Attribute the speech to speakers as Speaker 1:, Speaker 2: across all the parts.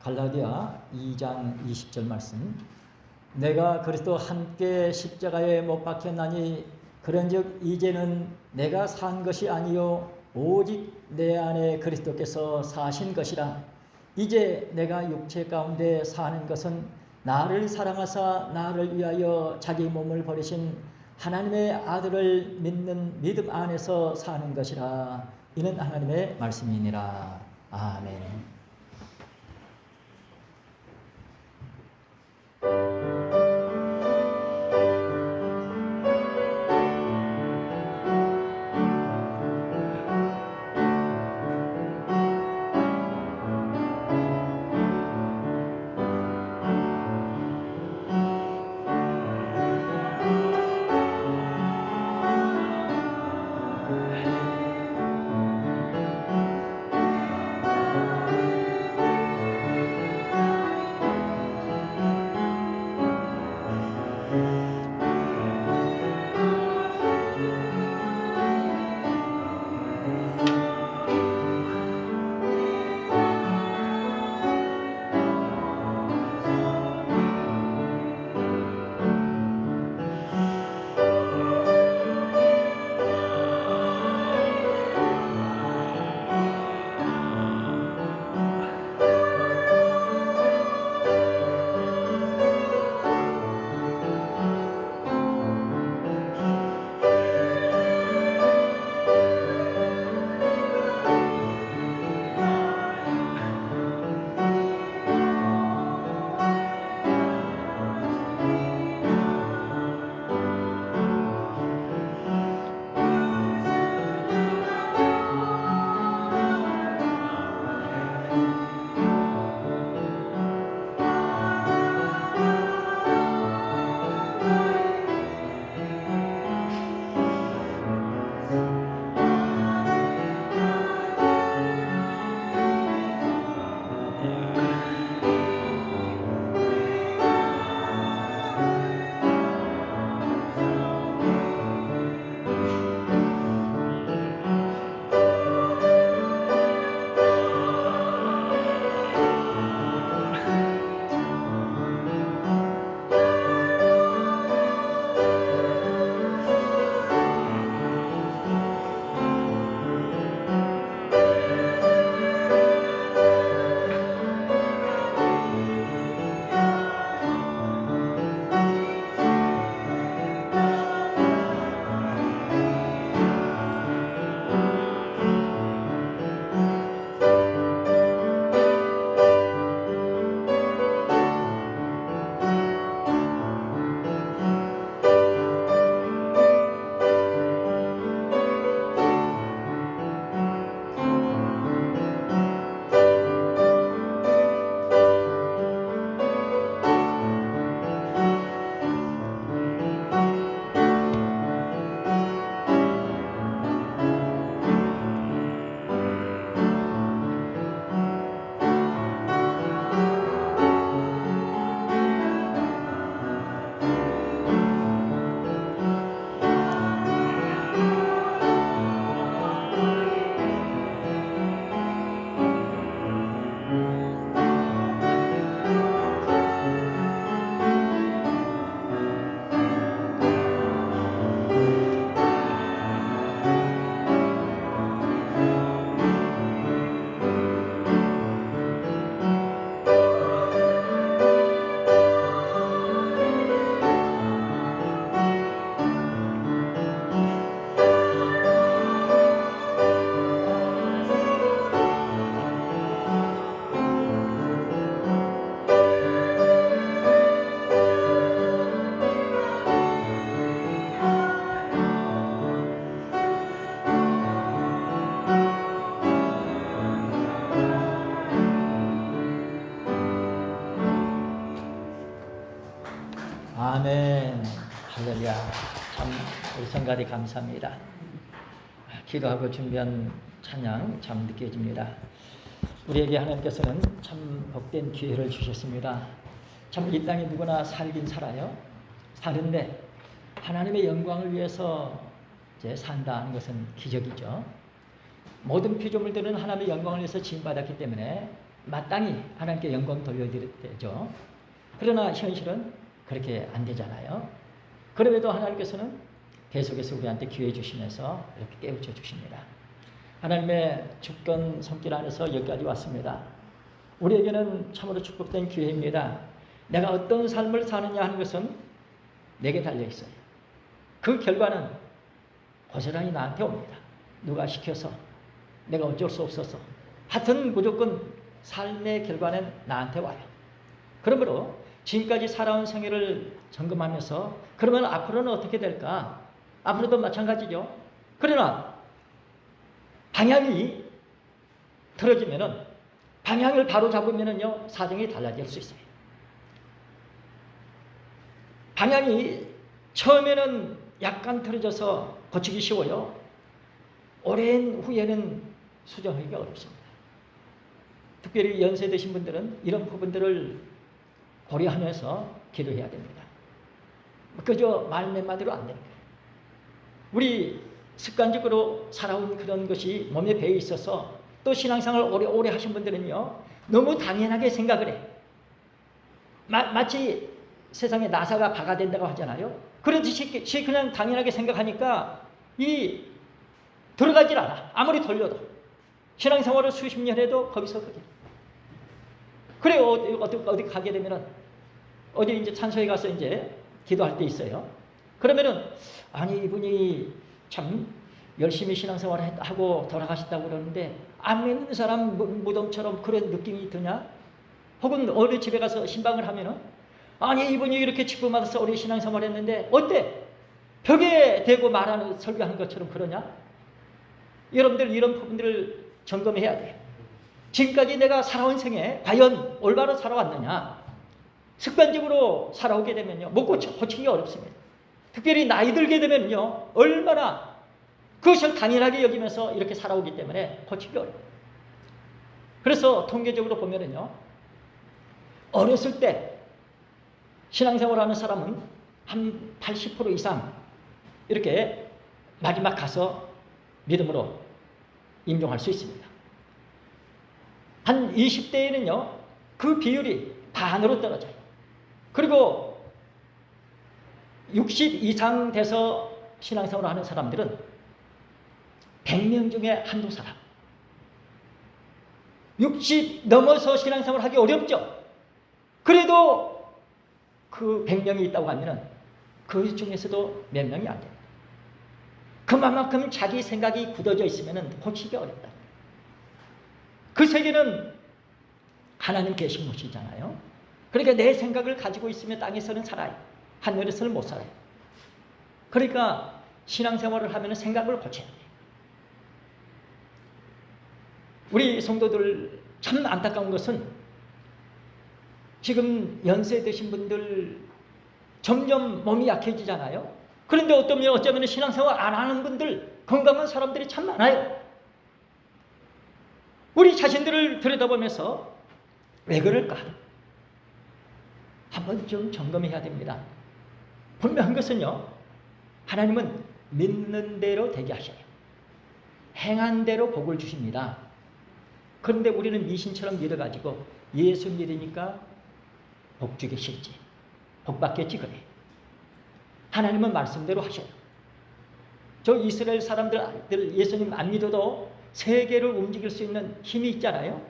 Speaker 1: 갈라디아 2장 20절 말씀. 내가 그리스도 함께 십자가에 못 박혔나니 그런즉 이제는 내가 산 것이 아니요 오직 내 안에 그리스도께서 사신 것이라. 이제 내가 육체 가운데 사는 것은 나를 사랑하사 나를 위하여 자기 몸을 버리신 하나님의 아들을 믿는 믿음 안에서 사는 것이라. 이는 하나님의 말씀이니라. 아멘. 아멘. 할렐루야. 참 우리 성가대 감사합니다. 기도하고 준비한 찬양 참 느껴집니다. 우리에게 하나님께서는 참 복된 기회를 주셨습니다. 참 이 땅에 누구나 살긴 살아요. 사는데 하나님의 영광을 위해서 이제 산다는 것은 기적이죠. 모든 피조물들은 하나님의 영광을 위해서 지음받았기 때문에 마땅히 하나님께 영광 돌려드려야 되죠. 그러나 현실은 그렇게 안 되잖아요. 그럼에도 하나님께서는 계속해서 우리한테 기회 주시면서 이렇게 깨우쳐 주십니다. 하나님의 주권 손길 안에서 여기까지 왔습니다. 우리에게는 참으로 축복된 기회입니다. 내가 어떤 삶을 사느냐 하는 것은 내게 달려 있어요. 그 결과는 고스란히 나한테 옵니다. 누가 시켜서, 내가 어쩔 수 없어서. 하여튼 무조건 삶의 결과는 나한테 와요. 그러므로 지금까지 살아온 생애를 점검하면서 그러면 앞으로는 어떻게 될까? 앞으로도 마찬가지죠. 그러나 방향이 틀어지면은, 방향을 바로 잡으면은요, 사정이 달라질 수 있어요. 방향이 처음에는 약간 틀어져서 고치기 쉬워요. 오랜 후에는 수정하기가 어렵습니다. 특별히 연세 드신 분들은 이런 부분들을 고려하면서 기도해야 됩니다. 그저 말 몇 마디로 안 되는 거예요. 우리 습관적으로 살아온 그런 것이 몸에 배어 있어서, 또 신앙생활을 오래 하신 분들은요, 너무 당연하게 생각을 해. 마치 세상에 나사가 박아 된다고 하잖아요. 그렇듯이 그냥 당연하게 생각하니까 이 들어가질 않아. 아무리 돌려도. 신앙생활을 수십 년 해도 거기서 그게. 그래, 어디 가게 되면은, 어디 이제 찬소에 가서 이제 기도할 때 있어요. 그러면은, 아니, 이분이 참 열심히 신앙생활을 하고 돌아가셨다고 그러는데, 안 믿는 사람 무덤처럼 그런 느낌이 드냐? 혹은 어느 집에 가서 신방을 하면은, 아니, 이분이 이렇게 직분 받아서 오래 신앙생활 했는데, 어때? 벽에 대고 말하는, 설교하는 것처럼 그러냐? 여러분들 이런 부분들을 점검해야 돼요. 지금까지 내가 살아온 생에 과연 올바로 살아왔느냐? 습관적으로 살아오게 되면요, 못 고치기 어렵습니다. 특별히 나이 들게 되면요, 얼마나 그것을 당연하게 여기면서 이렇게 살아오기 때문에 고치기 어려워요. 그래서 통계적으로 보면은요, 어렸을 때 신앙생활하는 사람은 한 80% 이상 이렇게 마지막 가서 믿음으로 임종할 수 있습니다. 한 20대에는요, 그 비율이 반으로 떨어져요. 그리고 60 이상 돼서 신앙생활을 하는 사람들은 100명 중에 한두 사람. 60 넘어서 신앙생활을 하기 어렵죠. 그래도 그 100명이 있다고 하면은 그 중에서도 몇 명이 안 됩니다. 그만큼 자기 생각이 굳어져 있으면은 고치기 어렵다. 그 세계는 하나님 계신 곳이잖아요. 그러니까 내 생각을 가지고 있으면 땅에서는 살아요. 하늘에서는 못 살아요. 그러니까 신앙생활을 하면 생각을 고쳐야 돼요. 우리 성도들 참 안타까운 것은 지금 연세 드신 분들 점점 몸이 약해지잖아요. 그런데 어쩌면 신앙생활 안 하는 분들, 건강한 사람들이 참 많아요. 우리 자신들을 들여다보면서 왜 그럴까? 한번 좀 점검해야 됩니다. 분명한 것은요, 하나님은 믿는 대로 되게 하셔요. 행한 대로 복을 주십니다. 그런데 우리는 미신처럼 믿어가지고 예수 믿으니까 복 주겠지, 복 받겠지 그래. 하나님은 말씀대로 하셔요. 저 이스라엘 사람들 예수님 안 믿어도 세계를 움직일 수 있는 힘이 있잖아요.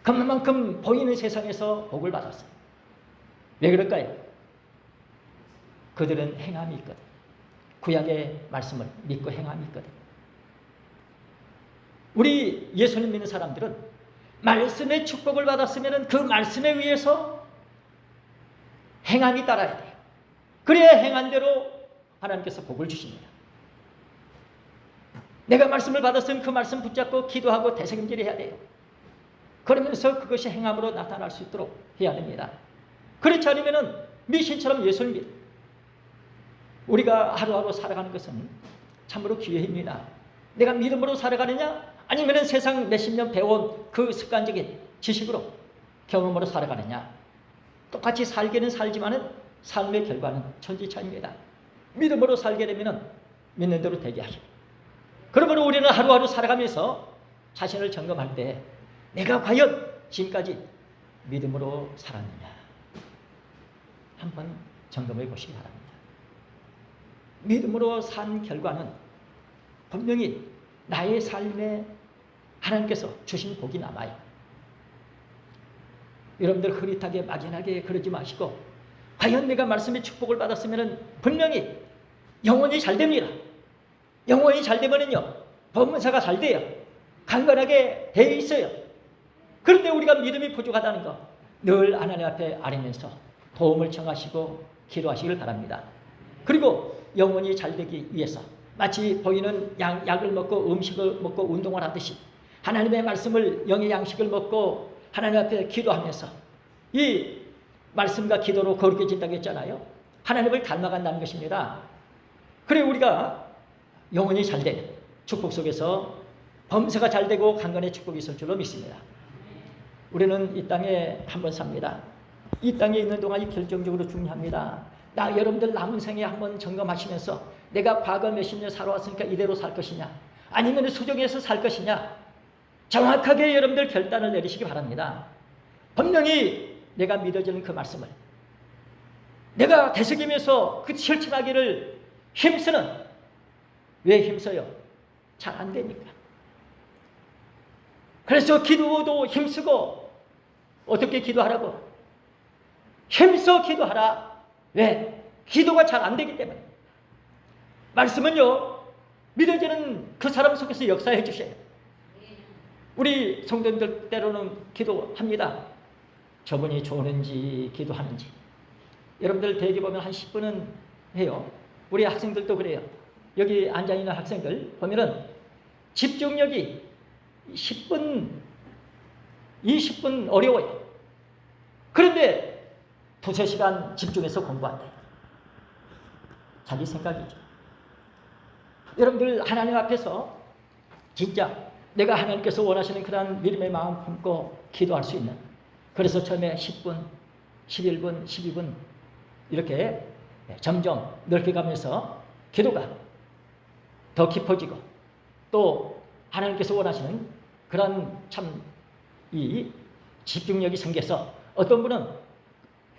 Speaker 1: 그만큼 보이는 세상에서 복을 받았어요. 왜 그럴까요? 그들은 행함이 있거든. 구약의 말씀을 믿고 행함이 있거든. 우리 예수님 믿는 사람들은 말씀의 축복을 받았으면 그 말씀에 의해서 행함이 따라야 돼요. 그래야 행한 대로 하나님께서 복을 주십니다. 내가 말씀을 받았으면 그 말씀 붙잡고 기도하고 되새김질 해야 돼요. 그러면서 그것이 행함으로 나타날 수 있도록 해야 됩니다. 그렇지 않으면 미신처럼 예수를 믿어. 우리가 하루하루 살아가는 것은 참으로 기회입니다. 내가 믿음으로 살아가느냐, 아니면 세상 몇십 년 배운 그 습관적인 지식으로, 경험으로 살아가느냐. 똑같이 살기는 살지만은 삶의 결과는 천지차이입니다. 믿음으로 살게 되면 믿는 대로 되게 하셔요. 그러므로 우리는 하루하루 살아가면서 자신을 점검할 때 내가 과연 지금까지 믿음으로 살았느냐? 한번 점검해 보시기 바랍니다. 믿음으로 산 결과는 분명히 나의 삶에 하나님께서 주신 복이 남아요. 여러분들 흐릿하게 막연하게 그러지 마시고 과연 내가 말씀의 축복을 받았으면 분명히 영혼이 잘 됩니다. 영혼이 잘 되면은요 법문사가 잘 돼요. 강건하게 돼 있어요. 그런데 우리가 믿음이 부족하다는 거 늘 하나님 앞에 아뢰면서 도움을 청하시고 기도하시길 바랍니다. 그리고 영혼이 잘 되기 위해서 마치 보이는 약을 먹고 음식을 먹고 운동을 하듯이 하나님의 말씀을 영의 양식을 먹고 하나님 앞에 기도하면서 이 말씀과 기도로 거룩해진다고 했잖아요. 하나님을 닮아간다는 것입니다. 그래 우리가 영혼이 잘 되는 축복 속에서 범사가 잘 되고 강건의 축복이 있을 줄로 믿습니다. 우리는 이 땅에 한번 삽니다. 이 땅에 있는 동안이 결정적으로 중요합니다. 여러분들 남은 생에 한번 점검하시면서 내가 과거 몇십 년 살아왔으니까 이대로 살 것이냐 아니면 수정해서 살 것이냐 정확하게 여러분들 결단을 내리시기 바랍니다. 분명히 내가 믿어지는 그 말씀을 내가 되새기면서 그 실천하기를 힘쓰는 왜 힘써요? 잘 안 되니까. 그래서 기도도 힘쓰고 어떻게 기도하라고? 힘써 기도하라. 왜? 기도가 잘 안 되기 때문에. 말씀은요 믿어지는 그 사람 속에서 역사해 주셔요. 우리 성도님들 때로는 기도합니다. 저분이 좋은지 기도하는지. 여러분들 대기 보면 한 10분은 해요. 우리 학생들도 그래요. 여기 앉아있는 학생들 보면은 집중력이 10분, 20분 어려워요. 그런데 2-3시간 집중해서 공부한대요. 자기 생각이죠. 여러분들 하나님 앞에서 진짜 내가 하나님께서 원하시는 그런 믿음의 마음 품고 기도할 수 있는 그래서 처음에 10분, 11분, 12분 이렇게 점점 넓게 가면서 기도가 더 깊어지고 또 하나님께서 원하시는 그런 참 이 집중력이 생겨서 어떤 분은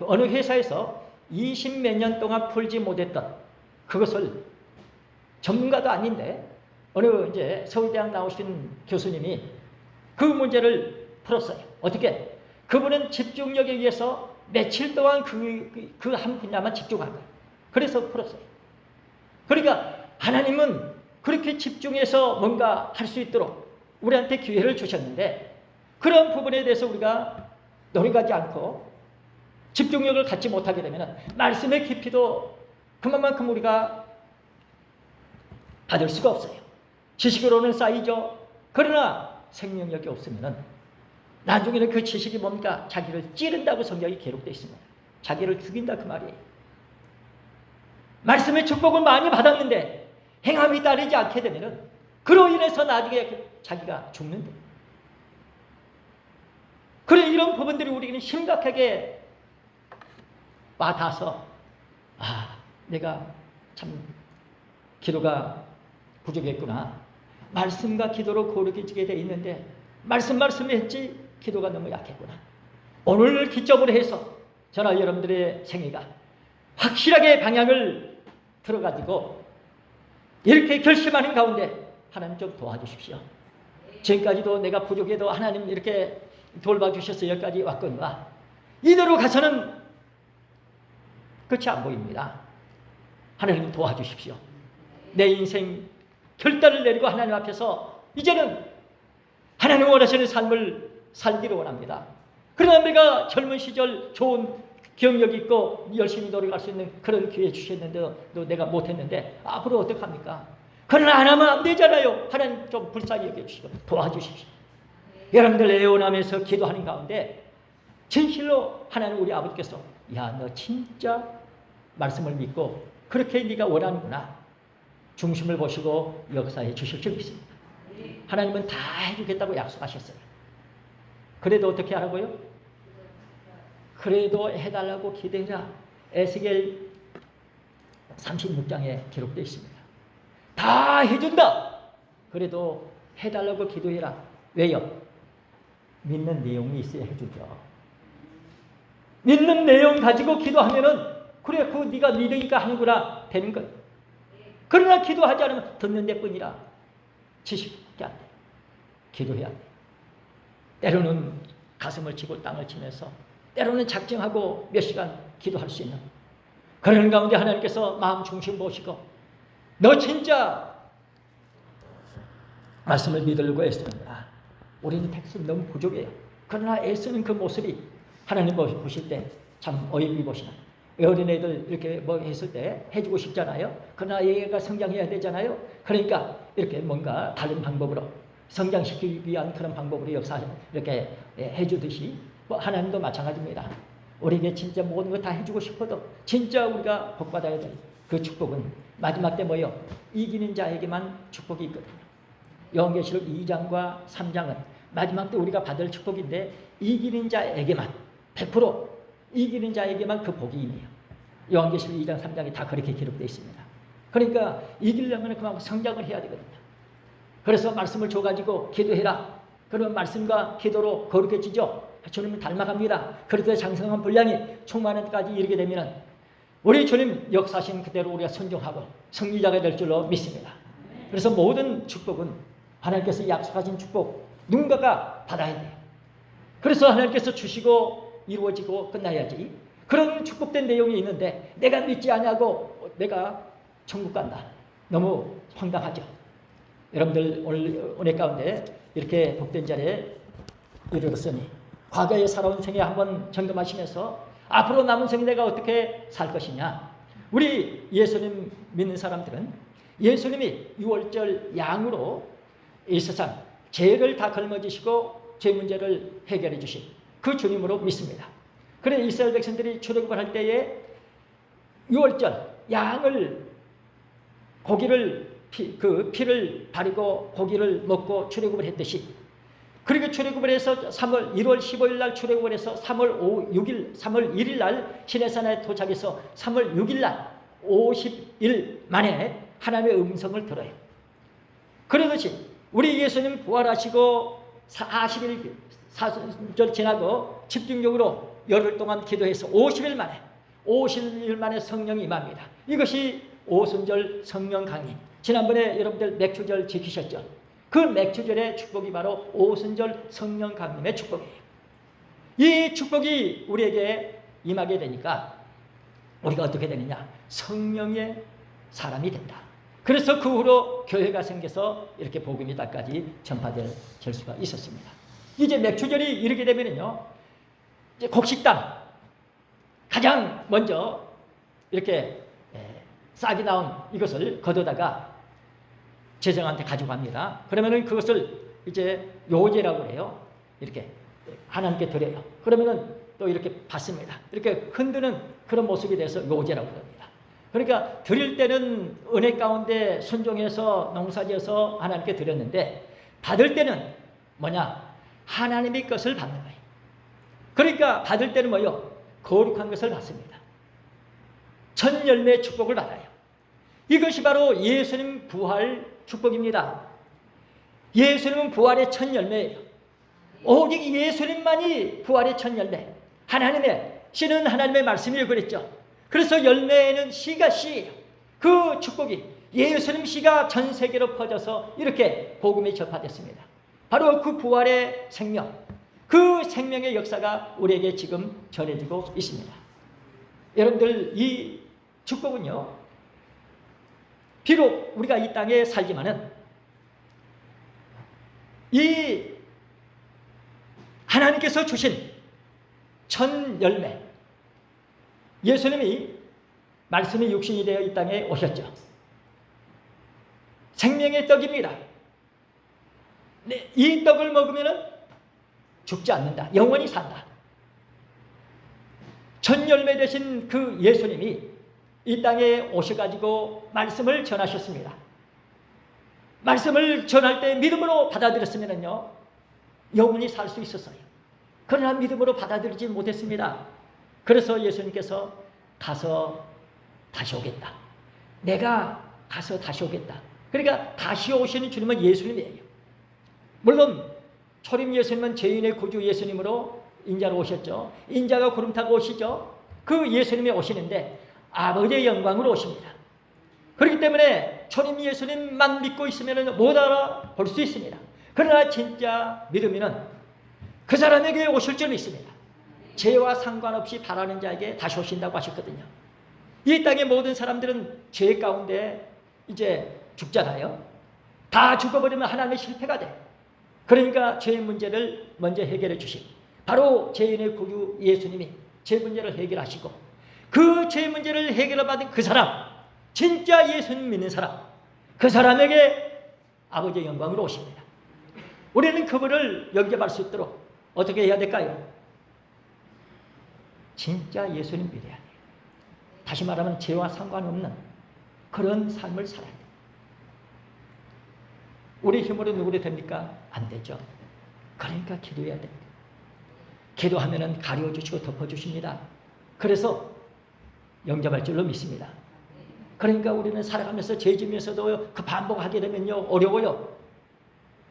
Speaker 1: 어느 회사에서 20몇 년 동안 풀지 못했던 그것을 전문가도 아닌데 어느 이제 서울대학 나오신 교수님이 그 문제를 풀었어요. 어떻게? 그분은 집중력에 의해서 며칠 동안 그 한 분야만 집중한 거예요. 그래서 풀었어요. 그러니까 하나님은 그렇게 집중해서 뭔가 할 수 있도록 우리한테 기회를 주셨는데 그런 부분에 대해서 우리가 노력하지 않고 집중력을 갖지 못하게 되면 말씀의 깊이도 그만큼 우리가 받을 수가 없어요. 지식으로는 쌓이죠. 그러나 생명력이 없으면 나중에는 그 지식이 뭡니까? 자기를 찌른다고 성경이 기록되어 있습니다. 자기를 죽인다 그 말이에요. 말씀의 축복을 많이 받았는데 행함이 따르지 않게 되면 그로 인해서 나중에 자기가 죽는다. 그래 이런 부분들이 우리는 심각하게 와닿아서 내가 참 기도가 부족했구나. 말씀과 기도로 거룩해지게 돼 있는데 말씀을 했지 기도가 너무 약했구나. 오늘을 기점으로 해서 저나 여러분들의 생애가 확실하게 방향을 들어가지고 이렇게 결심하는 가운데 하나님 좀 도와주십시오. 지금까지도 내가 부족해도 하나님 이렇게 돌봐주셔서 여기까지 왔거니와 이대로 가서는 끝이 안 보입니다. 하나님 도와주십시오. 내 인생 결단을 내리고 하나님 앞에서 이제는 하나님 원하시는 삶을 살기를 원합니다. 그러나 내가 젊은 시절 좋은 경력 있고 열심히 노력할 수 있는 그런 기회 주셨는데도 내가 못했는데 앞으로 어떡합니까? 그러나 안 하면 안 되잖아요. 하나님 좀 불쌍히 여겨주시고 도와주십시오. 여러분들 애원하면서 기도하는 가운데 진실로 하나님 우리 아버지께서 너 진짜 말씀을 믿고 그렇게 네가 원하는구나. 중심을 보시고 역사해 주실 줄 믿습니다. 하나님은 다 해주겠다고 약속하셨어요. 그래도 어떻게 하라고요? 그래도 해달라고 기도해라. 에스겔 36장에 기록되어 있습니다. 다 해준다. 그래도 해달라고 기도해라. 왜요? 믿는 내용이 있어야 해주죠. 믿는 내용 가지고 기도하면은 그래 그거 네가 믿으니까 하는구나 되는 거예요. 그러나 기도하지 않으면 듣는 데뿐이라 지식밖에 안 돼. 기도해야 돼. 때로는 가슴을 치고 땅을 치면서 때로는 작정하고 몇 시간 기도할 수 있는 그런 가운데 하나님께서 마음 중심 보시고 너 진짜 말씀을 믿으려고 애쓰는구나. 우리는 택시 너무 부족해요. 그러나 애쓰는 그 모습이 하나님 보실 때 참 어이없게 보시나. 어린애들 이렇게 뭐 했을 때 해주고 싶잖아요. 그러나 얘가 성장해야 되잖아요. 그러니까 이렇게 뭔가 다른 방법으로 성장시키기 위한 그런 방법으로 역사 이렇게 해주듯이 뭐 하나님도 마찬가지입니다. 우리에게 진짜 모든 거 다 해주고 싶어도 진짜 우리가 복받아야 될 그 축복은 마지막 때 뭐요? 이기는 자에게만 축복이 있거든요. 요한계시록 2장과 3장은 마지막 때 우리가 받을 축복인데 이기는 자에게만 100% 이기는 자에게만 그 복이 있네요. 요한계시록 2장 3장이 다 그렇게 기록되어 있습니다. 그러니까 이기려면 그만큼 성장을 해야 되거든요. 그래서 말씀을 줘가지고 기도해라. 그러면 말씀과 기도로 거룩해지죠. 주님을 닮아갑니다. 그래서 장성한 분량이 충만한 데까지 이르게 되면 우리 주님 역사하신 그대로 우리가 순종하고 승리자가 될 줄로 믿습니다. 그래서 모든 축복은 하나님께서 약속하신 축복 누군가가 받아야 돼요. 그래서 하나님께서 주시고 이루어지고 끝나야지. 그런 축복된 내용이 있는데 내가 믿지 않냐고 내가 천국 간다. 너무 황당하죠. 여러분들 오늘 은혜 가운데 이렇게 복된 자리에 이르렀으니 과거에 살아온 생애 한번 점검하시면서 앞으로 남은 생에 내가 어떻게 살 것이냐. 우리 예수님 믿는 사람들은 예수님이 유월절 양으로 이 세상 죄를 다 걸머지시고 죄 문제를 해결해 주신 그 주님으로 믿습니다. 그래 이스라엘 백성들이 출애굽을 할 때에 유월절 양을 고기를 그 피를 바르고 고기를 먹고 출애굽을 했듯이 그리고 출애굽을 해서 1월 15일 날 출애굽을 해서 3월 1일 날 시내산에 도착해서 3월 6일 날 50일 만에 하나님의 음성을 들어요. 그러듯이 우리 예수님 부활하시고 40일 사순절 지나고 집중적으로 열흘 동안 기도해서 50일 만에 성령이 임합니다. 이것이 오순절 성령 강림. 지난번에 여러분들 맥주절 지키셨죠? 그 맥주절의 축복이 바로 오순절 성령 강림의 축복이에요. 이 축복이 우리에게 임하게 되니까 우리가 어떻게 되느냐? 성령의 사람이 된다. 그래서 그 후로 교회가 생겨서 이렇게 복음이 다까지 전파될 수가 있었습니다. 이제 맥주절이 이르게 되면요, 이제 곡식당 가장 먼저 이렇게 싹이 나온 이것을 걷어다가 제정한테 가지고 갑니다. 그러면은 그것을 이제 요제라고 그래요. 이렇게 하나님께 드려요. 그러면은 또 이렇게 받습니다. 이렇게 흔드는 그런 모습이 돼서 요제라고 합니다. 그러니까 드릴 때는 은혜 가운데 순종해서 농사지어서 하나님께 드렸는데 받을 때는 뭐냐? 하나님의 것을 받는 거예요. 그러니까 받을 때는 뭐요? 거룩한 것을 받습니다. 첫 열매의 축복을 받아요. 이것이 바로 예수님 부활 축복입니다. 예수님은 부활의 첫 열매예요. 오직 예수님만이 부활의 첫 열매. 하나님의 씨는 하나님의 말씀이라고 그랬죠. 그래서 열매에는 씨가 씨예요. 그 축복이 예수님 씨가 전 세계로 퍼져서 이렇게 복음이 전파됐습니다. 바로 그 부활의 생명, 그 생명의 역사가 우리에게 지금 전해지고 있습니다. 여러분들 이 축복은요, 비록 우리가 이 땅에 살지만은 이 하나님께서 주신 첫 열매, 예수님이 말씀이 육신이 되어 이 땅에 오셨죠. 생명의 떡입니다. 이 떡을 먹으면 죽지 않는다. 영원히 산다. 첫 열매 되신 그 예수님이 이 땅에 오셔가지고 말씀을 전하셨습니다. 말씀을 전할 때 믿음으로 받아들였으면요, 영원히 살 수 있었어요. 그러나 믿음으로 받아들이지 못했습니다. 그래서 예수님께서 가서 다시 오겠다. 내가 가서 다시 오겠다. 그러니까 다시 오시는 주님은 예수님이에요. 물론 초림 예수님은 죄인의 구주 예수님으로 인자로 오셨죠. 인자가 구름 타고 오시죠. 그 예수님이 오시는데 아버지의 영광으로 오십니다. 그렇기 때문에 초림 예수님만 믿고 있으면 못 알아볼 수 있습니다. 그러나 진짜 믿으면 그 사람에게 오실 줄 믿습니다. 죄와 상관없이 바라는 자에게 다시 오신다고 하셨거든요. 이 땅의 모든 사람들은 죄 가운데 이제 죽잖아요. 다 죽어버리면 하나님의 실패가 돼. 그러니까 죄의 문제를 먼저 해결해 주신 바로 죄인의 구주 예수님이 죄 문제를 해결하시고 그 죄 문제를 해결받은 그 사람, 진짜 예수님 믿는 사람, 그 사람에게 아버지의 영광으로 오십니다. 우리는 그분을 영접할 수 있도록 어떻게 해야 될까요? 진짜 예수님 믿어야 돼요. 다시 말하면 죄와 상관없는 그런 삶을 살아야 돼요. 우리 힘으로 누구를 됩니까? 안 되죠. 그러니까 기도해야 됩니다. 기도하면은 가려주시고 덮어주십니다. 그래서 영접할 줄로 믿습니다. 그러니까 우리는 살아가면서 죄 지면서도 그 반복하게 되면요 어려워요.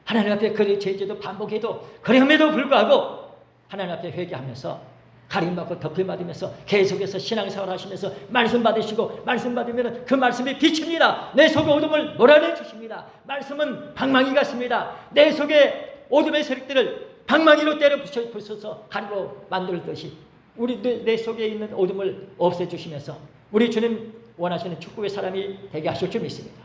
Speaker 1: 하나님 앞에 그 죄도 반복해도 그럼에도 불구하고 하나님 앞에 회개하면서 가림받고 덮여받으면서 계속해서 신앙생활 하시면서 말씀 받으시고 말씀 받으면 그 말씀이 빛입니다. 내 속의 어둠을 몰아내 주십니다. 말씀은 방망이 같습니다. 내 속의 어둠의 세력들을 방망이로 때려 부숴서 가루로 만들듯이 우리 내 속에 있는 어둠을 없애주시면서 우리 주님 원하시는 축복의 사람이 되게 하실 줄 믿습니다.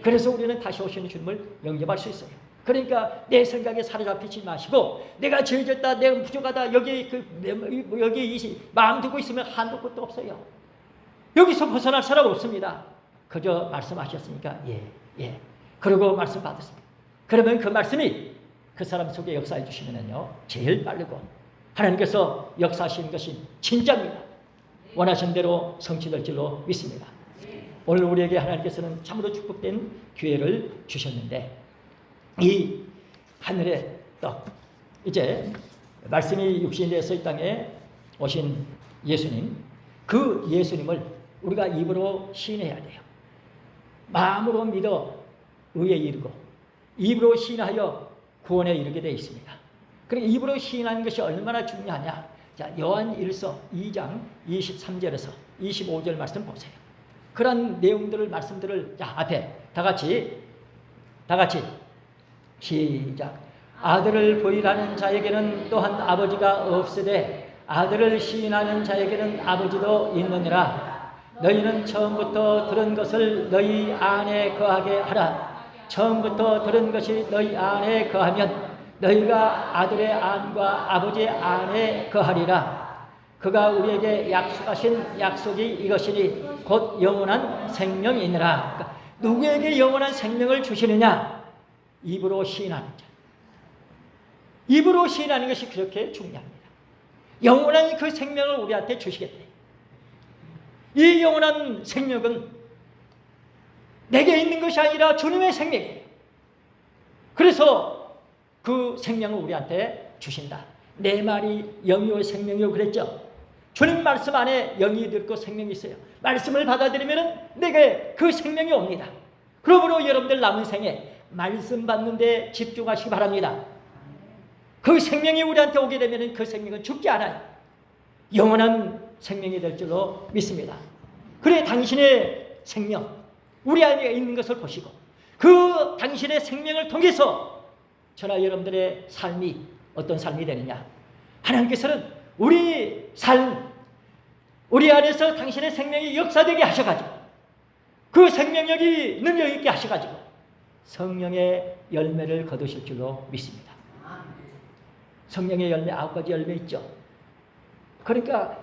Speaker 1: 그래서 우리는 다시 오시는 주님을 영접할 수 있어요. 그러니까 내 생각에 사로잡히지 마시고 내가 죄졌다, 내가 부족하다, 여기 마음 두고 있으면 한도 끝도 없어요. 여기서 벗어날 사람 없습니다. 그저 말씀하셨으니까 예. 그러고 말씀 받았습니다. 그러면 그 말씀이 그 사람 속에 역사해 주시면은요 제일 빠르고 하나님께서 역사하시는 것이 진짜입니다. 원하신 대로 성취될 줄로 믿습니다. 오늘 우리에게 하나님께서는 참으로 축복된 기회를 주셨는데 이 하늘의 떡, 이제 말씀이 육신이 돼서 이 땅에 오신 예수님, 그 예수님을 우리가 입으로 시인해야 돼요. 마음으로 믿어 의에 이르고 입으로 시인하여 구원에 이르게 되어 있습니다. 그러니까 입으로 시인하는 것이 얼마나 중요하냐. 자, 요한 1서 2장 23절에서 25절 말씀 보세요. 그런 내용들을 말씀들을 자 앞에 다 같이 시작. 아들을 부인하는 자에게는 또한 아버지가 없으되 아들을 시인하는 자에게는 아버지도 있느니라. 너희는 처음부터 들은 것을 너희 안에 거하게 하라. 처음부터 들은 것이 너희 안에 거하면 너희가 아들의 안과 아버지의 안에 거하리라. 그가 우리에게 약속하신 약속이 이것이니 곧 영원한 생명이니라. 그러니까 누구에게 영원한 생명을 주시느냐? 입으로 시인하는 자. 입으로 시인하는 것이 그렇게 중요합니다. 영원한 그 생명을 우리한테 주시겠다. 이 영원한 생명은 내게 있는 것이 아니라 주님의 생명이에요. 그래서 그 생명을 우리한테 주신다. 내 말이 영이요 생명이요 그랬죠. 주님 말씀 안에 영이 있고 생명이 있어요. 말씀을 받아들이면 내게 그 생명이 옵니다. 그러므로 여러분들 남은 생에 말씀 받는 데 집중하시기 바랍니다. 그 생명이 우리한테 오게 되면 그 생명은 죽지 않아요. 영원한 생명이 될 줄로 믿습니다. 그래 당신의 생명 우리 안에 있는 것을 보시고 그 당신의 생명을 통해서 저나 여러분들의 삶이 어떤 삶이 되느냐. 하나님께서는 우리 삶 우리 안에서 당신의 생명이 역사되게 하셔가지고 그 생명력이 능력 있게 하셔가지고 성령의 열매를 거두실 줄로 믿습니다. 성령의 열매 9가지 열매 있죠. 그러니까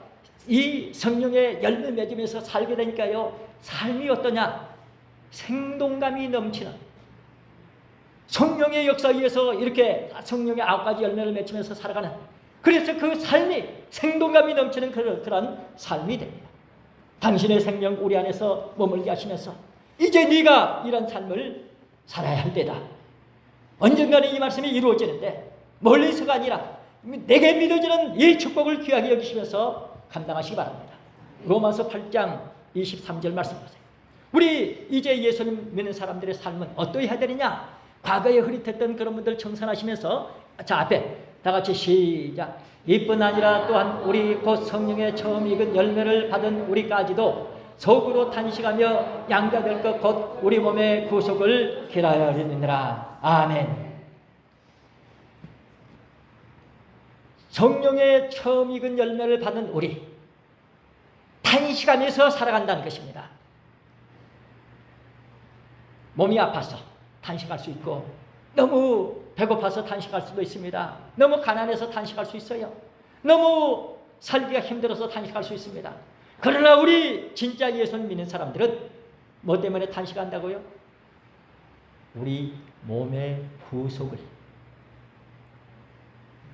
Speaker 1: 이 성령의 열매 맺으면서 살게 되니까요 삶이 어떠냐. 생동감이 넘치는 성령의 역사에 의해서 이렇게 성령의 9가지 열매를 맺으면서 살아가는 그래서 그 삶이 생동감이 넘치는 그런 삶이 됩니다. 당신의 생명 우리 안에서 머물게 하시면서 이제 네가 이런 삶을 살아야 할 때다. 언젠가는 이 말씀이 이루어지는데 멀리서가 아니라 내게 믿어지는 이 축복을 귀하게 여기시면서 감당하시기 바랍니다. 로마서 8장 23절 말씀 보세요. 우리 이제 예수님 믿는 사람들의 삶은 어떠해야 되느냐? 과거에 흐릿했던 그런 분들 청산하시면서 자, 앞에 다 같이 시작. 이뿐 아니라 또한 우리 곧 성령의 처음 익은 열매를 받은 우리까지도 속으로 탄식하며 양자될 것 곧 우리 몸의 구속을 기다리느니라. 아멘. 성령의 처음 익은 열매를 받은 우리, 탄식하면서 살아간다는 것입니다. 몸이 아파서 탄식할 수 있고, 너무 배고파서 탄식할 수도 있습니다. 너무 가난해서 탄식할 수 있어요. 너무 살기가 힘들어서 탄식할 수 있습니다. 그러나 우리 진짜 예수를 믿는 사람들은 뭐 때문에 탄식한다고요? 우리 몸의 구속을.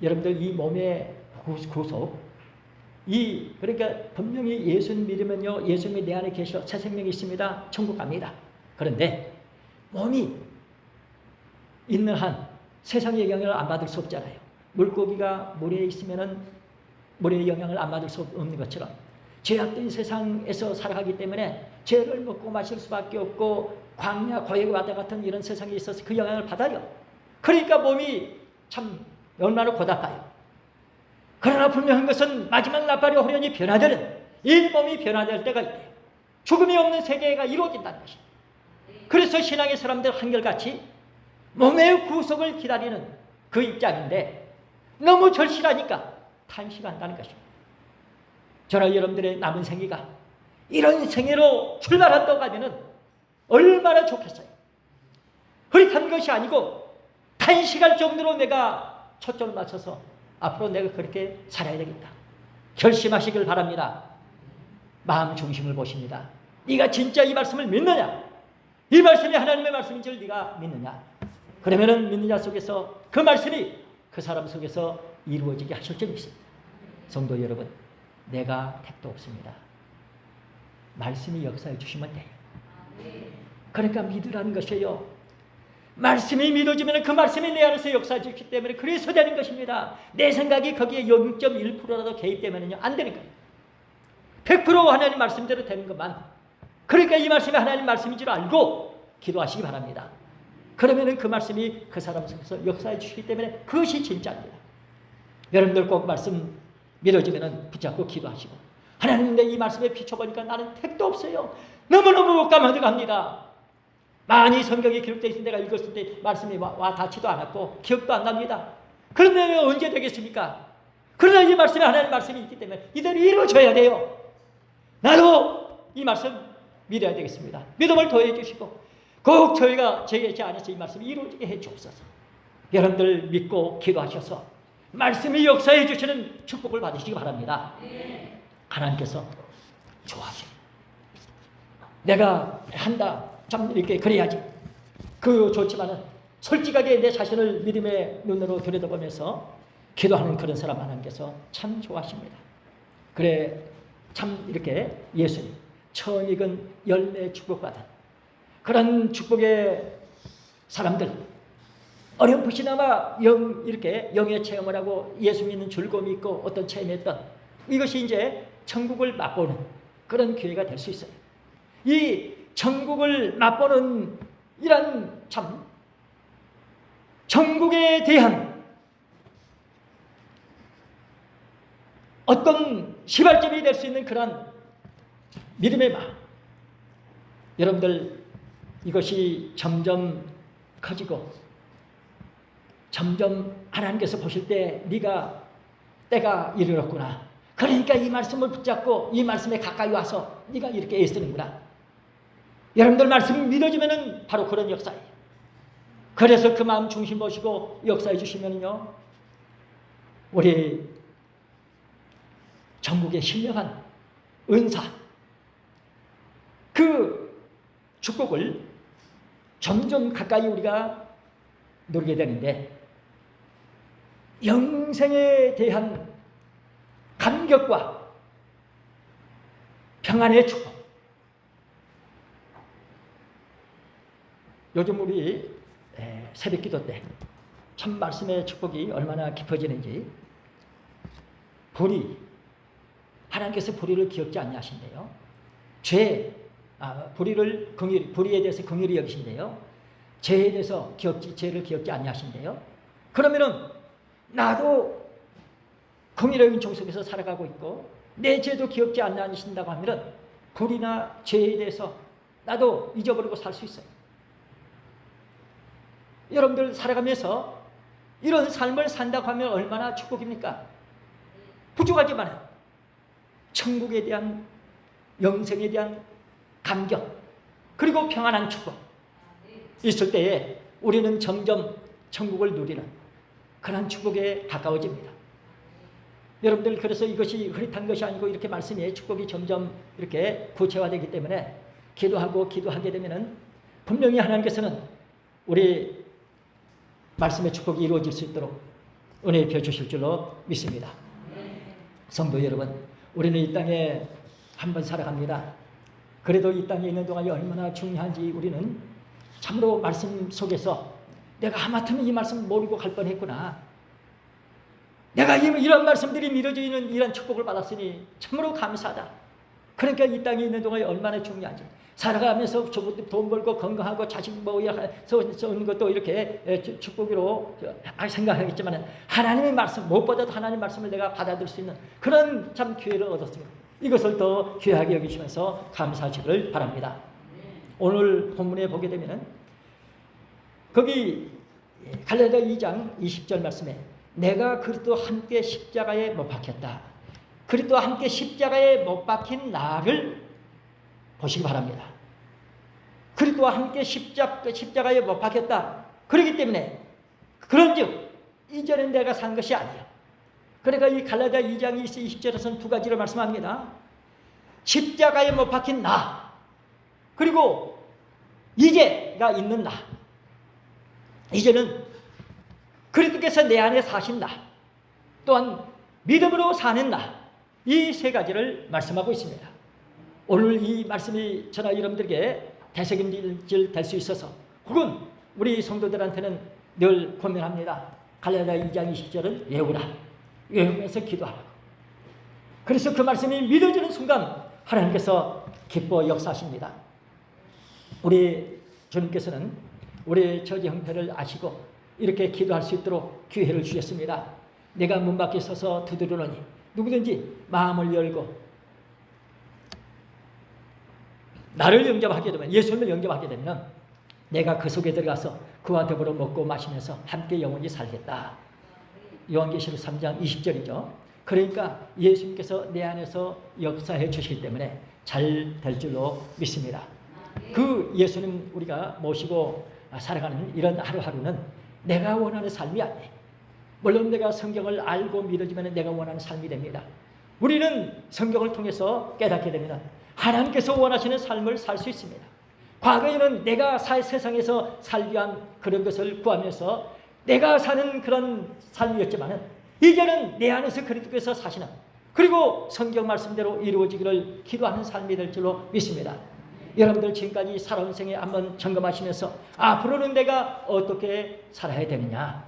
Speaker 1: 여러분들 이 몸의 구속, 그러니까 분명히 예수를 믿으면요, 예수님이 내 안에 계셔 새 생명이 있습니다. 천국 갑니다. 그런데 몸이 있는 한 세상의 영향을 안 받을 수 없잖아요. 물고기가 물에 있으면은 물의 영향을 안 받을 수 없는 것처럼 죄악된 세상에서 살아가기 때문에 죄를 먹고 마실 수밖에 없고 광야 고역과도 같은 이런 세상에 있어서 그 영향을 받아요. 그러니까 몸이 참 얼마나 고달파요. 그러나 분명한 것은 마지막 날발이 호련히 변화되는, 이 몸이 변화될 때가 있대요. 죽음이 없는 세계가 이루어진다는 것입니다. 그래서 신앙의 사람들 한결같이 몸의 구속을 기다리는 그 입장인데 너무 절실하니까 탄식한다는 것입니다. 저는 여러분들의 남은 생애가 이런 생애로 출발한다고 하면은 얼마나 좋겠어요. 흐릿한 것이 아니고 탄식할 정도로 내가 초점을 맞춰서 앞으로 내가 그렇게 살아야 되겠다. 결심하시길 바랍니다. 마음 중심을 보십니다. 네가 진짜 이 말씀을 믿느냐? 이 말씀이 하나님의 말씀인 줄 네가 믿느냐? 그러면은 믿는 자 속에서 그 말씀이 그 사람 속에서 이루어지게 하실 점이 있습니다. 성도 여러분, 내가 택도 없습니다. 말씀이 역사해 주시면 돼요. 그러니까 믿으라는 것이에요. 말씀이 믿어지면 그 말씀이 내 안에서 역사해 주기 때문에 그래서 되는 것입니다. 내 생각이 거기에 0.1%라도 개입되면요 안 되는 거예요. 100% 하나님 말씀대로 되는 것만. 그러니까 이 말씀이 하나님 말씀인 줄 알고 기도하시기 바랍니다. 그러면은 그 말씀이 그 사람 속에서 역사해 주시기 때문에 그것이 진짜입니다. 여러분들 꼭 말씀 믿어지면은 붙잡고 기도하시고, 하나님 내 이 말씀에 비춰보니까 나는 택도 없어요. 너무너무 까마득합니다. 많이 성경에 기록되어 있는 내가 읽었을 때 말씀이 와 닿지도 않았고 기억도 안 납니다. 그런데 언제 되겠습니까? 그러나 이 말씀에 하나님 말씀이 있기 때문에 이대로 이루어져야 돼요. 나도 이 말씀 믿어야 되겠습니다. 믿음을 더해 주시고 꼭 저희가 제 안에서 이 말씀이 이루어지게 해 주옵소서. 여러분들 믿고 기도하셔서 말씀이 역사해 주시는 축복을 받으시기 바랍니다. 하나님께서 좋아하십니다. 내가 한다. 참 이렇게 그래야지. 그 좋지만은 솔직하게 내 자신을 믿음의 눈으로 들여다보면서 기도하는 그런 사람 하나님께서 참 좋아하십니다. 그래 참 이렇게 예수님 처음 익은 열매 축복받은 그런 축복의 사람들, 어렴풋이나마 이렇게 영의 체험을 하고 예수 믿는 즐거움이 있고 어떤 체험했던 이것이 이제 천국을 맛보는 그런 기회가 될 수 있어요. 이 천국을 맛보는 이런 참 천국에 대한 어떤 시발점이 될 수 있는 그런 믿음의 마음, 여러분들 이것이 점점 커지고 점점 하나님께서 보실 때 네가 때가 이르렀구나. 그러니까 이 말씀을 붙잡고 이 말씀에 가까이 와서 네가 이렇게 애쓰는구나. 여러분들 말씀이 믿어지면은 바로 그런 역사예요. 그래서 그 마음 중심 보시고 역사해 주시면요 우리 전국의 신령한 은사 그 축복을 점점 가까이 우리가 누리게 되는데 영생에 대한 감격과 평안의 축복. 요즘 우리 새벽기도 때 참 말씀의 축복이 얼마나 깊어지는지 하나님께서 불의를 기억지 않냐 하신대요. 불의에 대해서 긍휼히 여기신대요. 죄에 대해서 죄를 기억지 아니하신대요. 그러면은 나도 공의로운 종 속에서 살아가고 있고 내 죄도 기억지 않으신다고 하면은 불이나 죄에 대해서 나도 잊어버리고 살 수 있어요. 여러분들 살아가면서 이런 삶을 산다고 하면 얼마나 축복입니까? 부족하지만 천국에 대한, 영생에 대한 감격, 그리고 평안한 축복 있을 때에 우리는 점점 천국을 누리는 그런 축복에 가까워집니다. 여러분들, 그래서 이것이 흐릿한 것이 아니고 이렇게 말씀이 축복이 점점 이렇게 구체화되기 때문에 기도하게 되면은 분명히 하나님께서는 우리 말씀의 축복이 이루어질 수 있도록 은혜 입혀 주실 줄로 믿습니다. 성도 여러분, 우리는 이 땅에 한번 살아갑니다. 그래도 이 땅에 있는 동안이 얼마나 중요한지 우리는 참으로 말씀 속에서 내가 하마터면 이 말씀 모르고 갈 뻔했구나. 내가 이런 말씀들이 미뤄져 있는 이런 축복을 받았으니 참으로 감사하다. 그러니까 이 땅에 있는 동안이 얼마나 중요한지, 살아가면서 돈 벌고 건강하고 자식 쏘는 것도 이렇게 축복으로 생각하겠지만 하나님의 말씀, 무엇보다도 하나님의 말씀을 내가 받아들일 수 있는 그런 참 기회를 얻었습니다. 이것을 더 귀하게 여기시면서 감사하시기를 바랍니다. 오늘 본문에 보게 되면은 거기 갈라디아 2장 20절 말씀에 내가 그리스도와 함께 십자가에 못 박혔다. 그리스도와 함께 십자가에 못 박힌 나를 보시기 바랍니다. 그리스도와 함께 십자가에 못 박혔다. 그렇기 때문에 그런즉 이전에 내가 산 것이 아니에요. 그러니까 이 갈라디아 2장 20절에서는 두 가지를 말씀합니다. 십자가에 못 박힌 나, 그리고 이제가 있는 나. 이제는 그리스도께서 내 안에 사신 나, 또한 믿음으로 사는 나, 이 세 가지를 말씀하고 있습니다. 오늘 이 말씀이 저나 여러분들에게 대책임질 될 수 있어서, 혹은 우리 성도들한테는 늘 권면합니다. 갈라디아 2장 20절은 외우라. 외우면서 기도하라고. 그래서 그 말씀이 믿어지는 순간 하나님께서 기뻐 역사하십니다. 우리 주님께서는 우리의 처지 형편을 아시고 이렇게 기도할 수 있도록 기회를 주셨습니다. 내가 문 밖에 서서 두드리노니 누구든지 마음을 열고 나를 영접하게 되면, 예수님을 영접하게 되면 내가 그 속에 들어가서 그와 더불어 먹고 마시면서 함께 영원히 살겠다. 요한계시록 3장 20절이죠. 그러니까 예수님께서 내 안에서 역사해 주시기 때문에 잘 될 줄로 믿습니다. 그 예수님 우리가 모시고 살아가는 이런 하루하루는 내가 원하는 삶이 아니에요. 물론 내가 성경을 알고 믿어지면 내가 원하는 삶이 됩니다. 우리는 성경을 통해서 깨닫게 되면 하나님께서 원하시는 삶을 살 수 있습니다. 과거에는 내가 세상에서 살기 위한 그런 것을 구하면서 내가 사는 그런 삶이었지만 이제는 내 안에서 그리스도께서 사시는, 그리고 성경 말씀대로 이루어지기를 기도하는 삶이 될 줄로 믿습니다. 여러분들 지금까지 살아온 생에 한번 점검하시면서 앞으로는 내가 어떻게 살아야 되느냐,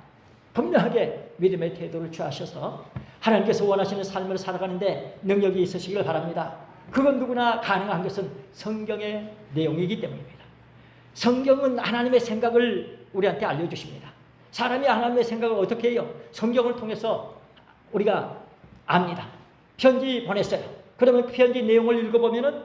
Speaker 1: 분명하게 믿음의 태도를 취하셔서 하나님께서 원하시는 삶을 살아가는데 능력이 있으시길 바랍니다. 그건 누구나 가능한 것은 성경의 내용이기 때문입니다. 성경은 하나님의 생각을 우리한테 알려주십니다. 사람이 하나님의 생각을 어떻게 해요? 성경을 통해서 우리가 압니다. 편지 보냈어요. 그러면 그 편지 내용을 읽어보면은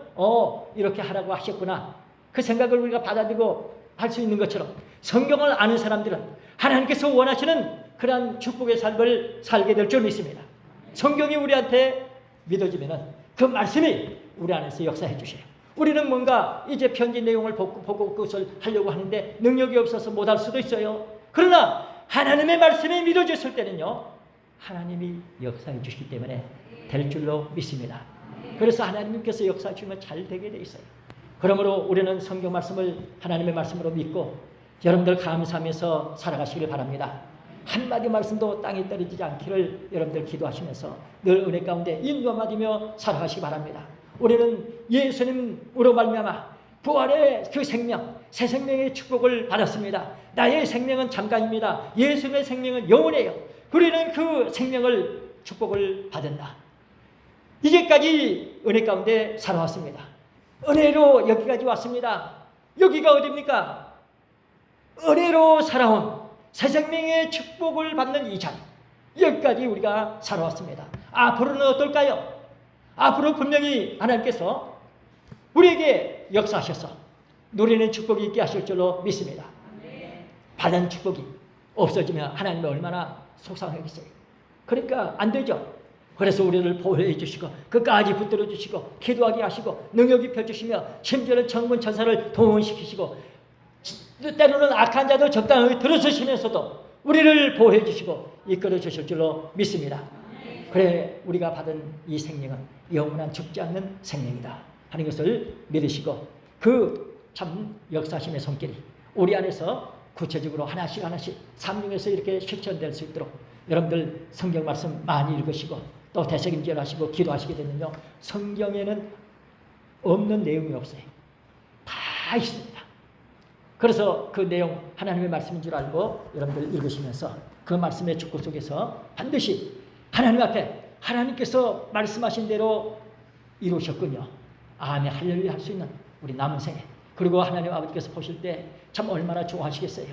Speaker 1: 이렇게 하라고 하셨구나. 그 생각을 우리가 받아들이고 할 수 있는 것처럼 성경을 아는 사람들은 하나님께서 원하시는 그러한 축복의 삶을 살게 될 줄 믿습니다. 성경이 우리한테 믿어지면은 그 말씀이 우리 안에서 역사해 주셔요. 우리는 뭔가 이제 편지 내용을 보고 그것을 하려고 하는데 능력이 없어서 못할 수도 있어요. 그러나 하나님의 말씀이 믿어졌을 때는요, 하나님이 역사해 주시기 때문에 될 줄로 믿습니다. 그래서 하나님께서 역사해 주시면 잘 되게 돼 있어요. 그러므로 우리는 성경 말씀을 하나님의 말씀으로 믿고 여러분들 감사하면서 살아가시길 바랍니다. 한마디 말씀도 땅에 떨어지지 않기를 여러분들 기도하시면서 늘 은혜 가운데 인도받으며 살아가시기 바랍니다. 우리는 예수님으로 말미암아 부활의 그 생명, 새 생명의 축복을 받았습니다. 나의 생명은 잠깐입니다. 예수님의 생명은 영원해요. 우리는 그 생명을, 축복을 받았다. 이제까지 은혜 가운데 살아왔습니다. 은혜로 여기까지 왔습니다. 여기가 어디입니까? 은혜로 살아온 새 생명의 축복을 받는 이 자리, 여기까지 우리가 살아왔습니다. 앞으로는 어떨까요? 앞으로 분명히 하나님께서 우리에게 역사하셔서 누리는 축복이 있게 하실 줄로 믿습니다. 받은 축복이 없어지면 하나님이 얼마나 속상하겠어요. 그러니까 안 되죠. 그래서 우리를 보호해 주시고 끝까지 붙들어 주시고 기도하게 하시고 능력 입혀 주시며 심지어는 천군 천사를 동원시키시고 때로는 악한 자도 적당하게 들어서시면서도 우리를 보호해 주시고 이끌어 주실 줄로 믿습니다. 그래 우리가 받은 이 생명은 영원한 죽지 않는 생명이다 하는 것을 믿으시고 그 참 역사심의 손길이 우리 안에서 구체적으로 하나씩 하나씩 삶 중에서 이렇게 실천될 수 있도록 여러분들 성경 말씀 많이 읽으시고 또 대책임질 하시고 기도하시게 되면요, 성경에는 없는 내용이 없어요. 다 있습니다. 그래서 그 내용 하나님의 말씀인 줄 알고 여러분들 읽으시면서 그 말씀의 축복 속에서 반드시 하나님 앞에 하나님께서 말씀하신 대로 이루셨군요. 아멘 할렐루야 할 수 있는 우리 남은 생에, 그리고 하나님 아버지께서 보실 때 참 얼마나 좋아하시겠어요.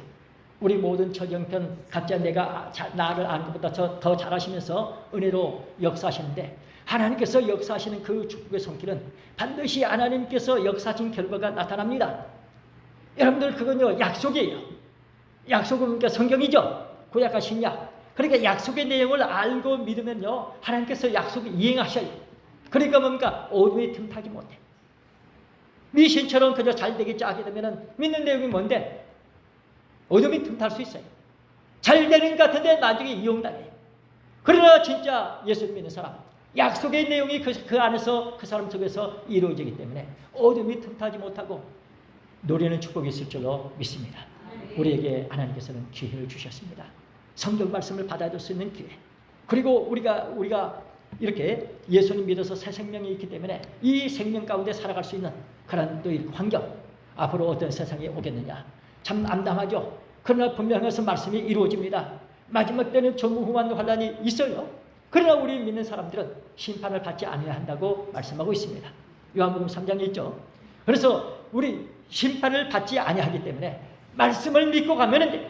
Speaker 1: 우리 모든 처형편 각자 내가 나를 아는 것보다 더 잘하시면서 은혜로 역사하시는데, 하나님께서 역사하시는 그 축복의 손길은 반드시 하나님께서 역사하신 결과가 나타납니다. 여러분들 그건요 약속이에요. 약속은 그러니까 성경이죠. 구약과 신약. 그러니까 약속의 내용을 알고 믿으면요 하나님께서 약속을 이행하셔요. 그러니까 뭡니까? 어둠이 틈타지 못해. 미신처럼 그저 잘되게 짜게 되면 믿는 내용이 뭔데? 어둠이 틈탈 수 있어요. 잘 되는 것 같은데 나중에 이용당해요. 그러나 진짜 예수 믿는 사람, 약속의 내용이 그 안에서 그 사람 속에서 이루어지기 때문에 어둠이 틈타지 못하고 노리는 축복이 있을 줄로 믿습니다. 우리에게 하나님께서는 기회를 주셨습니다. 성경 말씀을 받아줄 수 있는 기회. 그리고 우리가 이렇게 예수님 믿어서 새 생명이 있기 때문에 이 생명 가운데 살아갈 수 있는 그런 또 환경, 앞으로 어떤 세상이 오겠느냐 참 암담하죠. 그러나 분명해서 말씀이 이루어집니다. 마지막 때는 전무후무한 환란이 있어요. 그러나 우리 믿는 사람들은 심판을 받지 않아야 한다고 말씀하고 있습니다. 요한복음 3장에 있죠. 그래서 우리 심판을 받지 아니하기 때문에 말씀을 믿고 가면 돼요.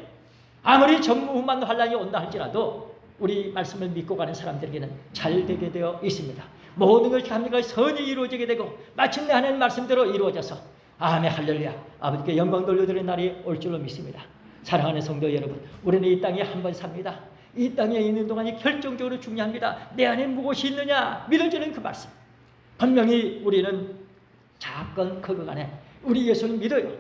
Speaker 1: 아무리 전무후무한 환란이 온다 할지라도 우리 말씀을 믿고 가는 사람들에게는 잘 되게 되어 있습니다. 모든 것이 합리가 선이 이루어지게 되고 마침내 하나님 말씀대로 이루어져서 아멘 할렐루야 아버지께 영광 돌려드리는 날이 올 줄로 믿습니다. 사랑하는 성도 여러분, 우리는 이 땅에 한 번 삽니다. 이 땅에 있는 동안이 결정적으로 중요합니다. 내 안에 무엇이 있느냐 믿어지는 그 말씀. 분명히 우리는 작건 크건 간에 우리 예수는 믿어요.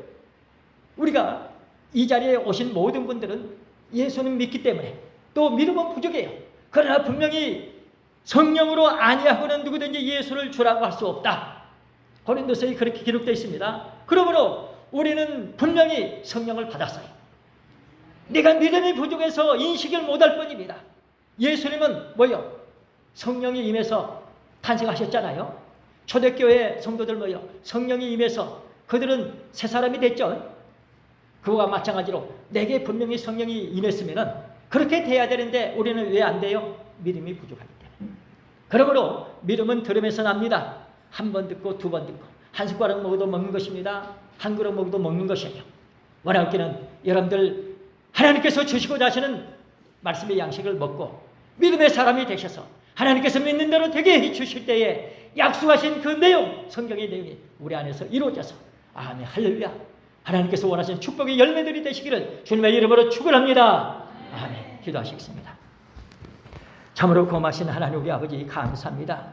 Speaker 1: 우리가 이 자리에 오신 모든 분들은 예수는 믿기 때문에 또 믿음은 부족해요. 그러나 분명히 성령으로 아니하고는 누구든지 예수를 주라고 할 수 없다. 고린도서에 그렇게 기록되어 있습니다. 그러므로 우리는 분명히 성령을 받았어요. 내가 믿음이 부족해서 인식을 못할 뿐입니다. 예수님은 뭐요? 성령이 임해서 탄생하셨잖아요. 초대교회 성도들 뭐요? 성령이 임해서 그들은 새 사람이 됐죠. 그와 마찬가지로 내게 분명히 성령이 임했으면 그렇게 돼야 되는데 우리는 왜 안 돼요? 믿음이 부족하기 때문에. 그러므로 믿음은 들음에서 납니다. 한 번 듣고 두 번 듣고 한 숟가락 먹어도 먹는 것입니다. 한 그릇 먹어도 먹는 것이에요. 원하옵기는 여러분들 하나님께서 주시고자 하시는 말씀의 양식을 먹고 믿음의 사람이 되셔서 하나님께서 믿는 대로 되게 해주실 때에 약속하신 그 내용, 성경의 내용이 우리 안에서 이루어져서 아멘 할렐루야 하나님께서 원하시는 축복의 열매들이 되시기를 주님의 이름으로 축원합니다. 아멘. 기도하시겠습니다. 참으로 고마신 하나님 우리 아버지 감사합니다.